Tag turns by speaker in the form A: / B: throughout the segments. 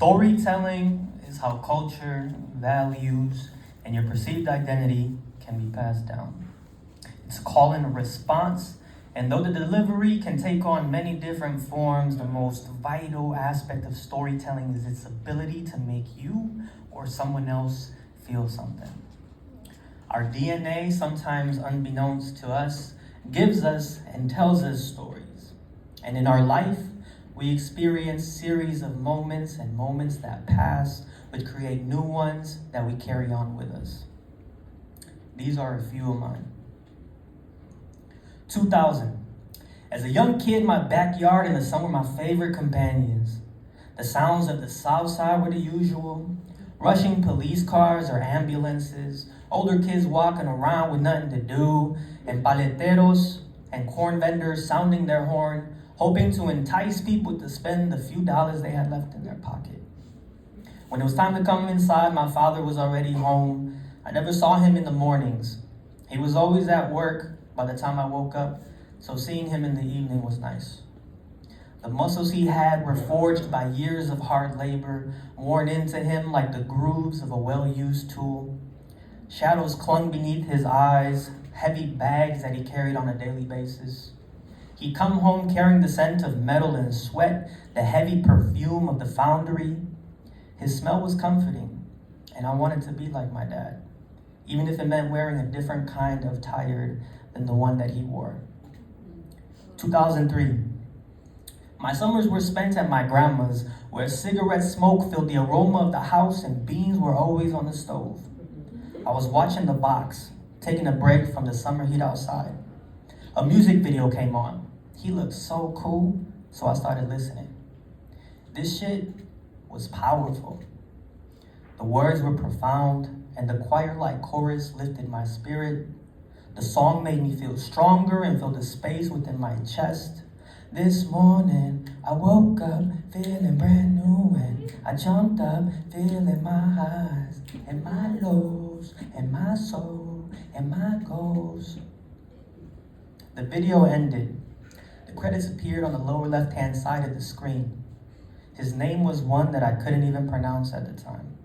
A: Storytelling is how culture, values, and your perceived identity can be passed down. It's call and response, and though the delivery can take on many different forms, the most vital aspect of storytelling is its ability to make you or someone else feel something. Our DNA, sometimes unbeknownst to us, gives us and tells us stories. And in our life, we experience series of moments, and moments that pass but create new ones that we carry on with us. These are a few of mine. 2000. As a young kid, my backyard and the sun were my favorite companions. The sounds of the south side were the usual. Rushing police cars or ambulances, older kids walking around with nothing to do, and paleteros and corn vendors sounding their horn, hoping to entice people to spend the few dollars they had left in their pocket. When it was time to come inside, my father was already home. I never saw him in the mornings. He was always at work by the time I woke up, so seeing him in the evening was nice. The muscles he had were forged by years of hard labor, worn into him like the grooves of a well-used tool. Shadows clung beneath his eyes, heavy bags that he carried on a daily basis. He'd come home carrying the scent of metal and sweat, the heavy perfume of the foundry. His smell was comforting, and I wanted to be like my dad, even if it meant wearing a different kind of tired than the one that he wore. 2003. My summers were spent at my grandma's, where cigarette smoke filled the aroma of the house and beans were always on the stove. I was watching The Box, taking a break from the summer heat outside. A music video came on. He looked so cool, so I started listening. This shit was powerful. The words were profound, and the choir-like chorus lifted my spirit. The song made me feel stronger and filled the space within my chest. This morning, I woke up feeling brand new, and I jumped up feeling my highs and my lows and my soul and my goals. The video ended. The credits appeared on the lower left-hand side of the screen. His name was one that I couldn't even pronounce at the time.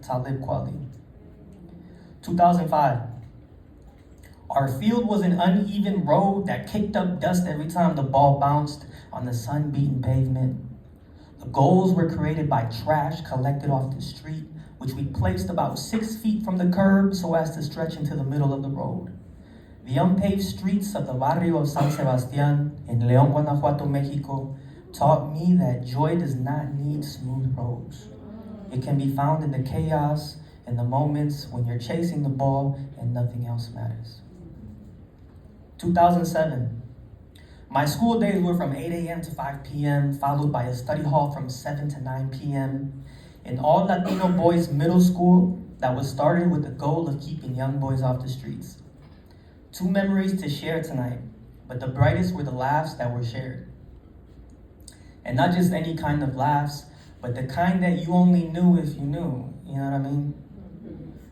A: Talib Kweli. 2005. Our field was an uneven road that kicked up dust every time the ball bounced on the sun-beaten pavement. The goals were created by trash collected off the street, which we placed about 6 feet from the curb so as to stretch into the middle of the road. The unpaved streets of the barrio of San Sebastián in León, Guanajuato, Mexico, taught me that joy does not need smooth roads. It can be found in the chaos, in the moments when you're chasing the ball and nothing else matters. 2007. My school days were from 8 a.m. to 5 p.m., followed by a study hall from 7 to 9 p.m. An all-Latino boys middle school that was started with the goal of keeping young boys off the streets. 2 memories to share tonight, but the brightest were the laughs that were shared. And not just any kind of laughs, but the kind that you only knew if you knew, you know what I mean?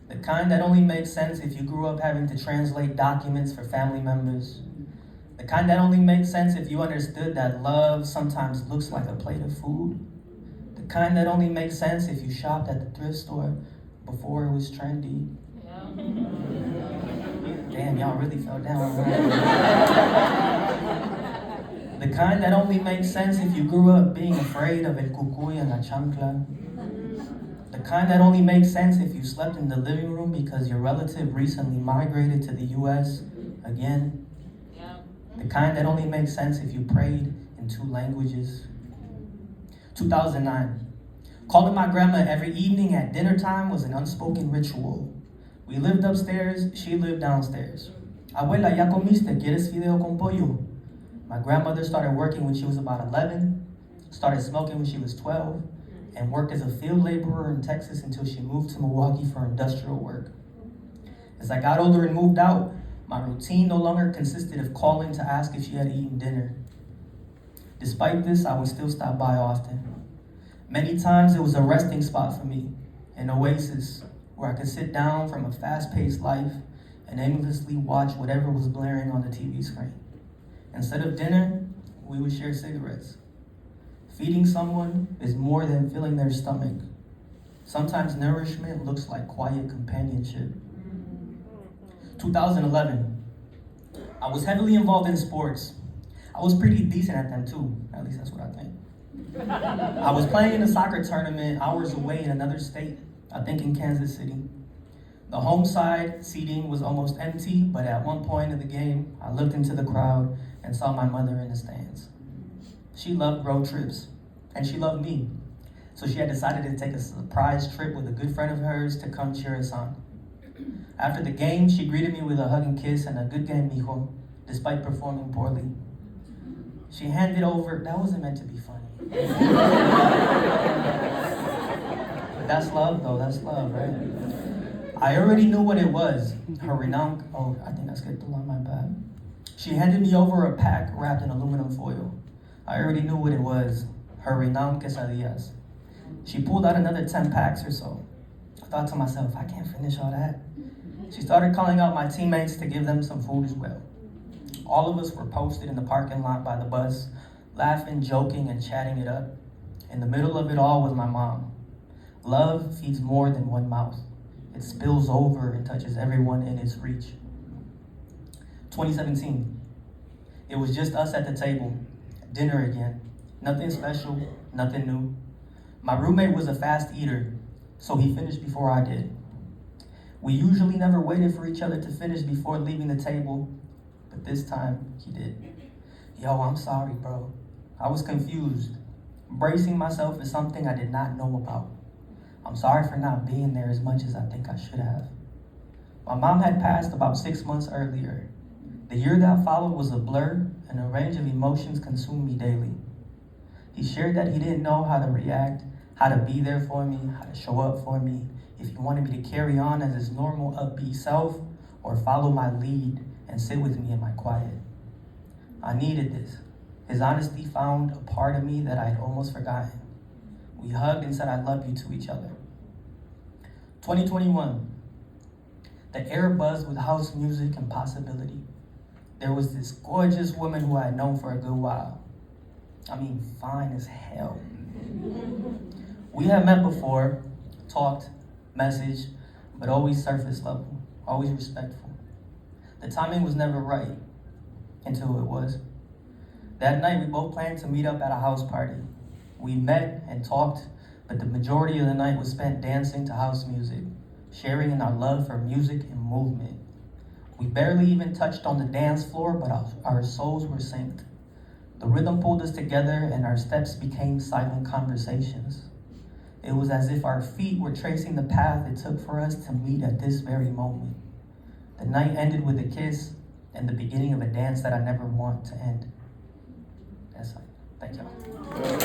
A: The kind that only makes sense if you grew up having to translate documents for family members. The kind that only makes sense if you understood that love sometimes looks like a plate of food. The kind that only makes sense if you shopped at the thrift store before it was trendy. Yeah. Damn, y'all really fell down. The kind that only makes sense if you grew up being afraid of el cucuy and la chancla. The kind that only makes sense if you slept in the living room because your relative recently migrated to the US again. Yeah. The kind that only makes sense if you prayed in 2 languages. 2009. Calling my grandma every evening at dinner time was an unspoken ritual. We lived upstairs, she lived downstairs. Abuela, ¿ya comiste? ¿Quieres fideo con pollo? My grandmother started working when she was about 11, started smoking when she was 12, and worked as a field laborer in Texas until she moved to Milwaukee for industrial work. As I got older and moved out, my routine no longer consisted of calling to ask if she had eaten dinner. Despite this, I would still stop by often. Many times it was a resting spot for me, an oasis where I could sit down from a fast-paced life and aimlessly watch whatever was blaring on the TV screen. Instead of dinner, we would share cigarettes. Feeding someone is more than filling their stomach. Sometimes nourishment looks like quiet companionship. 2011. I was heavily involved in sports. I was pretty decent at them too, at least that's what I think. I was playing in a soccer tournament hours away in another state, I think in Kansas City. The home side seating was almost empty, but at one point in the game, I looked into the crowd and saw my mother in the stands. She loved road trips, and she loved me. So she had decided to take a surprise trip with a good friend of hers to come cheer us on. After the game, she greeted me with a hug and kiss and a good game, mijo, despite performing poorly. She handed over, that wasn't meant to be funny. But that's love though, that's love, right? I already knew what it was. Her renowned, I think I skipped along, my bad. She handed me over a pack wrapped in aluminum foil. I already knew what it was. Her renowned quesadillas. She pulled out another 10 packs or so. I thought to myself, I can't finish all that. She started calling out my teammates to give them some food as well. All of us were posted in the parking lot by the bus, laughing, joking, and chatting it up. In the middle of it all was my mom. Love feeds more than one mouth. It spills over and touches everyone in its reach. 2017. It was just us at the table. Dinner again. Nothing special, nothing new. My roommate was a fast eater, so he finished before I did. We usually never waited for each other to finish before leaving the table, but this time he did. Yo, I'm sorry, bro. I was confused. Bracing myself is something I did not know about. I'm sorry for not being there as much as I think I should have. My mom had passed about 6 months earlier. The year that followed was a blur, and a range of emotions consumed me daily. He shared that he didn't know how to react, how to be there for me, how to show up for me, if he wanted me to carry on as his normal upbeat self, or follow my lead and sit with me in my quiet. I needed this. His honesty found a part of me that I had almost forgotten. We hugged and said I love you to each other. 2021. The air buzzed with house music and possibility. There was this gorgeous woman who I had known for a good while. I mean, fine as hell. We had met before, talked, messaged, but always surface level, always respectful. The timing was never right, until it was. That night, we both planned to meet up at a house party. We met and talked, but the majority of the night was spent dancing to house music, sharing in our love for music and movement. We barely even touched on the dance floor, but our souls were synced. The rhythm pulled us together and our steps became silent conversations. It was as if our feet were tracing the path it took for us to meet at this very moment. The night ended with a kiss and the beginning of a dance that I never want to end. That's it. Thank y'all.